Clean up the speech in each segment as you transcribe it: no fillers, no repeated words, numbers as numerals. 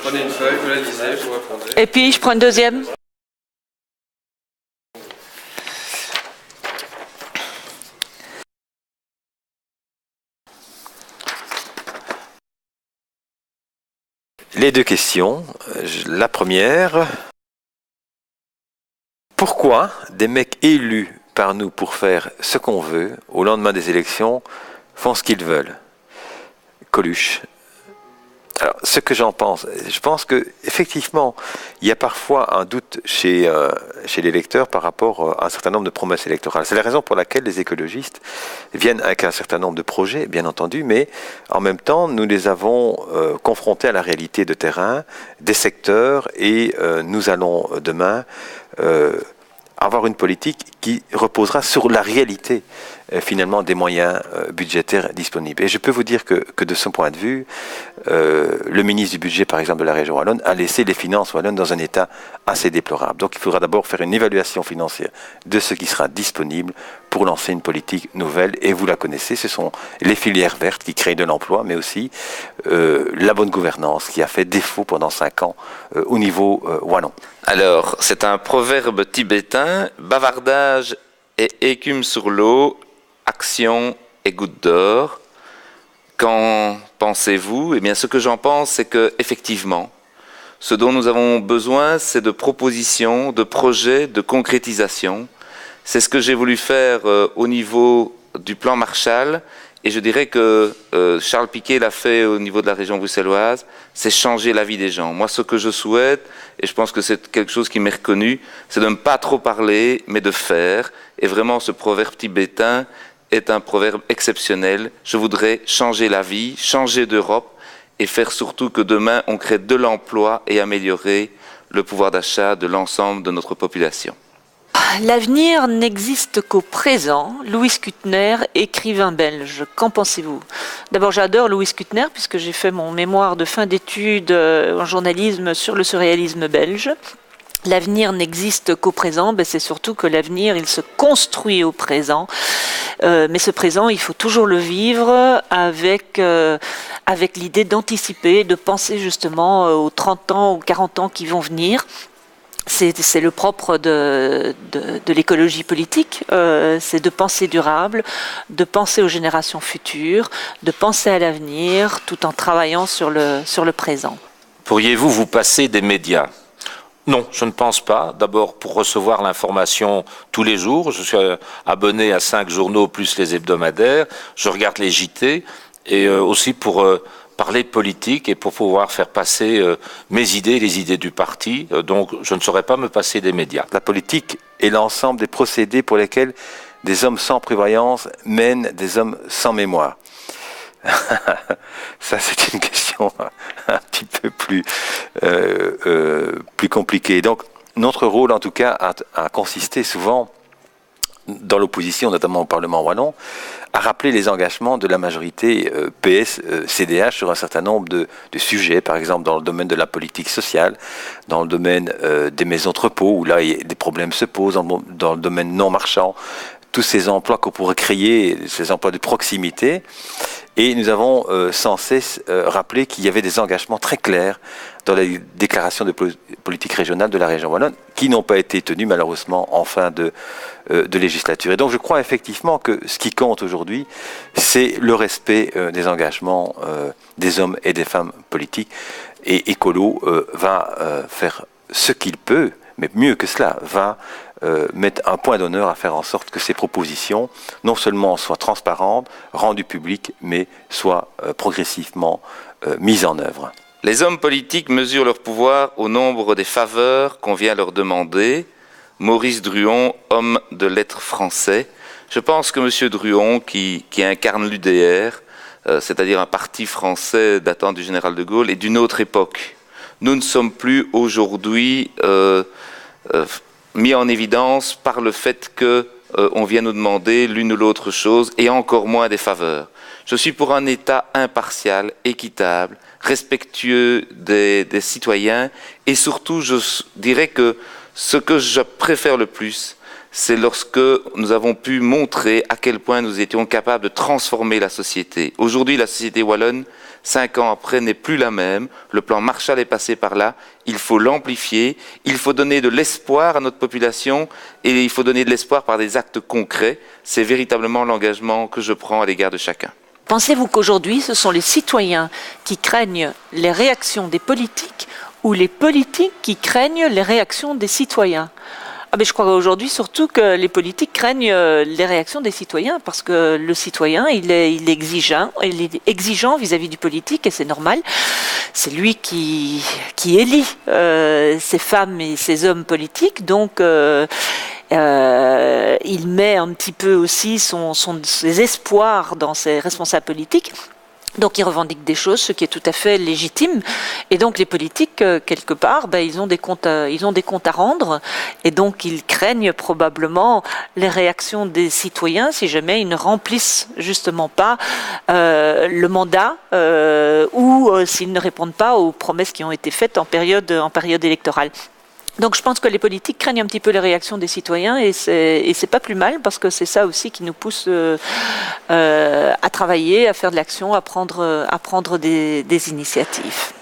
Prenez une feuille, vous la lisez, vous répondez. Et puis, je prends une deuxième. Les deux questions. La première, pourquoi des mecs élus par nous pour faire ce qu'on veut, au lendemain des élections, font ce qu'ils veulent? Coluche. Alors, ce que j'en pense, je pense que effectivement, il y a parfois un doute chez l'électeur par rapport à un certain nombre de promesses électorales. C'est la raison pour laquelle les écologistes viennent avec un certain nombre de projets, bien entendu, mais en même temps, nous les avons confrontés à la réalité de terrain, des secteurs, et nous allons demain avoir une politique qui reposera sur la réalité finalement des moyens budgétaires disponibles. Et je peux vous dire que de ce point de vue, le ministre du budget, par exemple, de la région wallonne, a laissé les finances wallonnes dans un état assez déplorable. Donc il faudra d'abord faire une évaluation financière de ce qui sera disponible pour lancer une politique nouvelle. Et vous la connaissez, ce sont les filières vertes qui créent de l'emploi, mais aussi la bonne gouvernance qui a fait défaut pendant 5 ans au niveau wallon. Alors, c'est un proverbe tibétain, bavardage et écume sur l'eau, action et goutte d'or. Qu'en pensez-vous? Eh bien, ce que j'en pense, c'est que effectivement, ce dont nous avons besoin, c'est de propositions, de projets, de concrétisation. C'est ce que j'ai voulu faire au niveau du plan Marshall. Et je dirais que Charles Piquet l'a fait au niveau de la région bruxelloise, c'est changer la vie des gens. Moi, ce que je souhaite, et je pense que c'est quelque chose qui m'est reconnu, c'est de ne pas trop parler, mais de faire. Et vraiment, ce proverbe tibétain est un proverbe exceptionnel. Je voudrais changer la vie, changer d'Europe, et faire surtout que demain, on crée de l'emploi et améliorer le pouvoir d'achat de l'ensemble de notre population. L'avenir n'existe qu'au présent. Louis Kuttner, écrivain belge. Qu'en pensez-vous? D'abord, j'adore Louis Kuttner puisque j'ai fait mon mémoire de fin d'études en journalisme sur le surréalisme belge. L'avenir n'existe qu'au présent, ben c'est surtout que l'avenir, il se construit au présent. Mais ce présent, il faut toujours le vivre avec l'idée d'anticiper, de penser justement aux 30 ans, aux 40 ans qui vont venir. C'est le propre de l'écologie politique, c'est de penser durable, de penser aux générations futures, de penser à l'avenir, tout en travaillant sur le présent. Pourriez-vous vous passer des médias? Non, je ne pense pas. D'abord, pour recevoir l'information tous les jours, je suis abonné à 5 journaux plus les hebdomadaires, je regarde les JT, et aussi pour parler de politique et pour pouvoir faire passer mes idées, les idées du parti. Donc, je ne saurais pas me passer des médias. La politique est l'ensemble des procédés pour lesquels des hommes sans prévoyance mènent des hommes sans mémoire. Ça, c'est une question un petit peu plus compliquée. Donc, notre rôle, en tout cas, a consisté souvent, dans l'opposition, notamment au Parlement wallon, à rappeler les engagements de la majorité PS-CDH sur un certain nombre de sujets, par exemple dans le domaine de la politique sociale, dans le domaine des maisons de repos, où là des problèmes se posent, dans le domaine non marchand, tous ces emplois qu'on pourrait créer, ces emplois de proximité. Et nous avons sans cesse rappelé qu'il y avait des engagements très clairs dans la déclaration de politique régionale de la région wallonne, qui n'ont pas été tenus malheureusement en fin de législature. Et donc je crois effectivement que ce qui compte aujourd'hui, c'est le respect des engagements des hommes et des femmes politiques. Et Écolo va faire ce qu'il peut, mais mieux que cela, va mettre un point d'honneur à faire en sorte que ces propositions, non seulement soient transparentes, rendues publiques, mais soient progressivement mises en œuvre. Les hommes politiques mesurent leur pouvoir au nombre des faveurs qu'on vient leur demander. Maurice Druon, homme de lettres français. Je pense que M. Druon, qui incarne l'UDR, c'est-à-dire un parti français datant du général de Gaulle, est d'une autre époque. Nous ne sommes plus aujourd'hui mis en évidence par le fait qu'on vient nous demander l'une ou l'autre chose, et encore moins des faveurs. Je suis pour un État impartial, équitable, respectueux des citoyens, et surtout, je dirais que ce que je préfère le plus, c'est lorsque nous avons pu montrer à quel point nous étions capables de transformer la société. Aujourd'hui, la société wallonne, 5 ans après, n'est plus la même. Le plan Marshall est passé par là. Il faut l'amplifier. Il faut donner de l'espoir à notre population et il faut donner de l'espoir par des actes concrets. C'est véritablement l'engagement que je prends à l'égard de chacun. Pensez-vous qu'aujourd'hui, ce sont les citoyens qui craignent les réactions des politiques ou les politiques qui craignent les réactions des citoyens? Ah ben je crois aujourd'hui surtout que les politiques craignent les réactions des citoyens parce que le citoyen, il est exigeant vis-à-vis du politique et c'est normal. C'est lui qui élit ces femmes et ces hommes politiques, donc il met un petit peu aussi ses espoirs dans ses responsables politiques. Donc ils revendiquent des choses, ce qui est tout à fait légitime. Et donc les politiques, quelque part, ils ont des comptes à rendre. Et donc ils craignent probablement les réactions des citoyens si jamais ils ne remplissent justement pas le mandat ou s'ils ne répondent pas aux promesses qui ont été faites en période électorale. Donc je pense que les politiques craignent un petit peu les réactions des citoyens et c'est pas plus mal parce que c'est ça aussi qui nous pousse à travailler, à faire de l'action, à prendre des initiatives.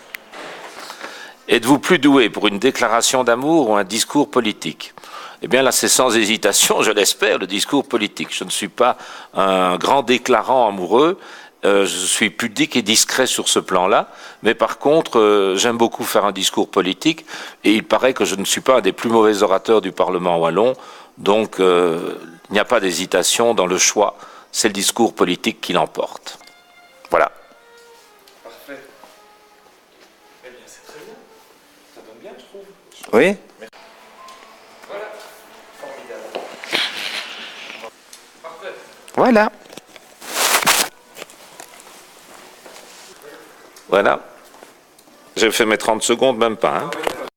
Êtes-vous plus doué pour une déclaration d'amour ou un discours politique? Eh bien là, c'est sans hésitation, je l'espère, le discours politique. Je ne suis pas un grand déclarant amoureux. Je suis pudique et discret sur ce plan-là, mais par contre, j'aime beaucoup faire un discours politique, et il paraît que je ne suis pas un des plus mauvais orateurs du Parlement wallon, donc il n'y a pas d'hésitation dans le choix, c'est le discours politique qui l'emporte. Voilà. Parfait. Eh bien, c'est très bien. Ça donne bien, je trouve. Oui. Voilà. Formidable. Parfait. Voilà. Voilà. J'ai fait mes 30 secondes, même pas. Hein.